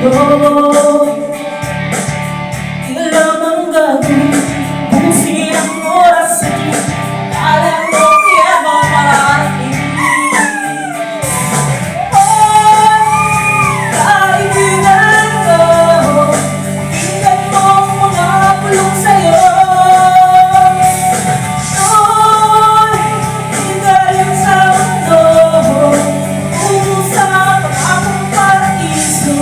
Alam ang gagawin, busin ang oras sa akin. Alam mo kaya ba mararating? Kaibigan ko, pakinggan mo ang mga bulong sa'yo. Di galing sa mundo, tungo sa pangakong paraiso.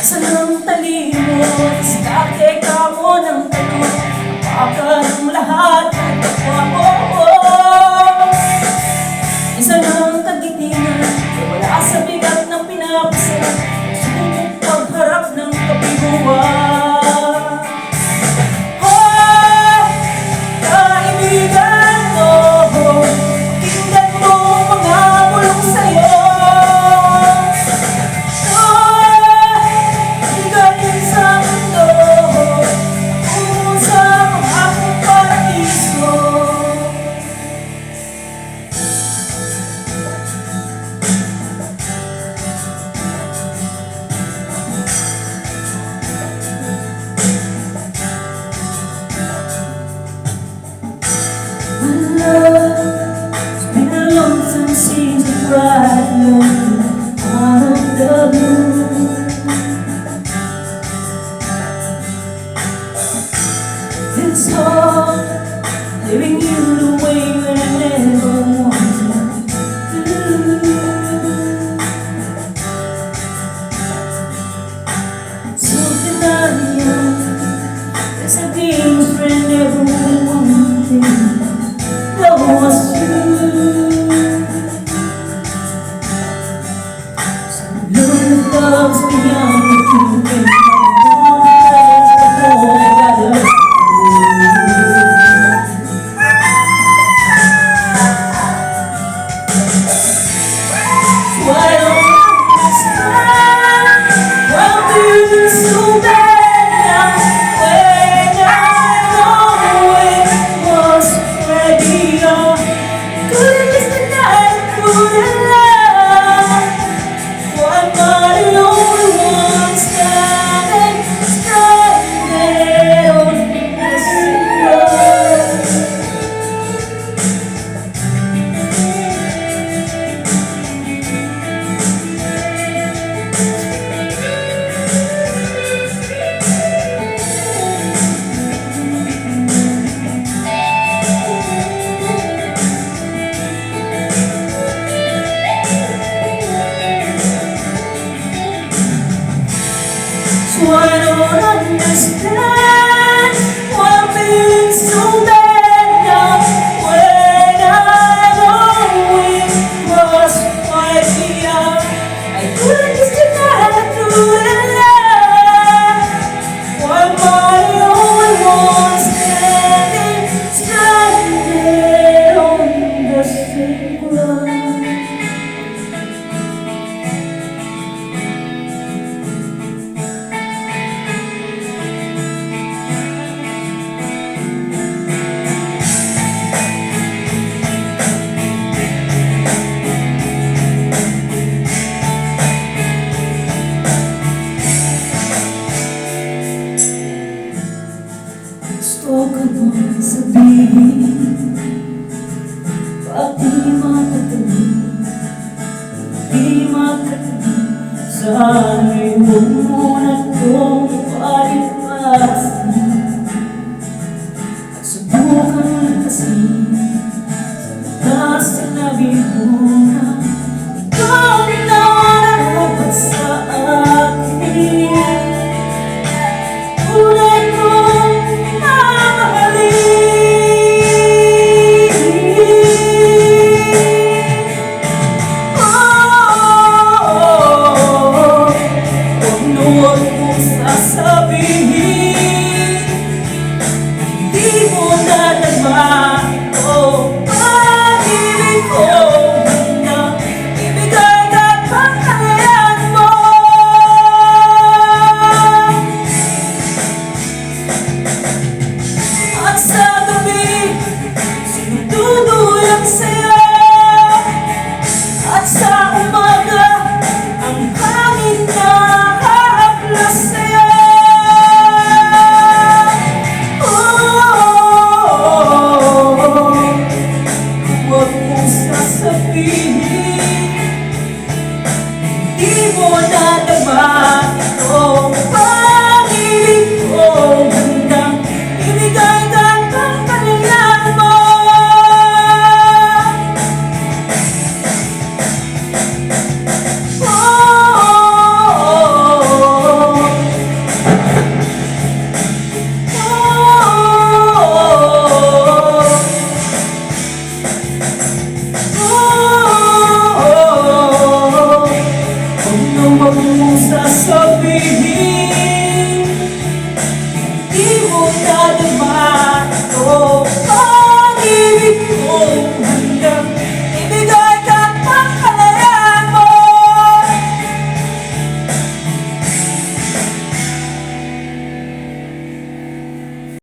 Saan ang talimot? Diskarte ka mo ng tanong. Baka ng lahat ng kapwa mo. Isa ng kagitingan, wala sa bigat ng pinapasan. Subok pagharap ng kabiguan. Kaibigan ko, pakinggan mo mga bulong sa'yo. It's been a long time since the bright light out of the blue. It's hard leaving you the way when I never wanted to. So denial, there's a game's friend everyone wanted. That was you. So learn the love's beyond the truth, and one place before I gotta let you. So I don't understand why I'm feeling so bad now, when I know it was ready. Couldn't miss the night, couldn't love. Why am I the only one standing stranded on this road? So I don't understand why I'm feeling so bad now, when I know it was quite beyond. I couldn't just deny I couldn't love. Why am I the only one standing stranded on the same ground? Gusto ko bang sabihin, pati makatabi, di makatabi sa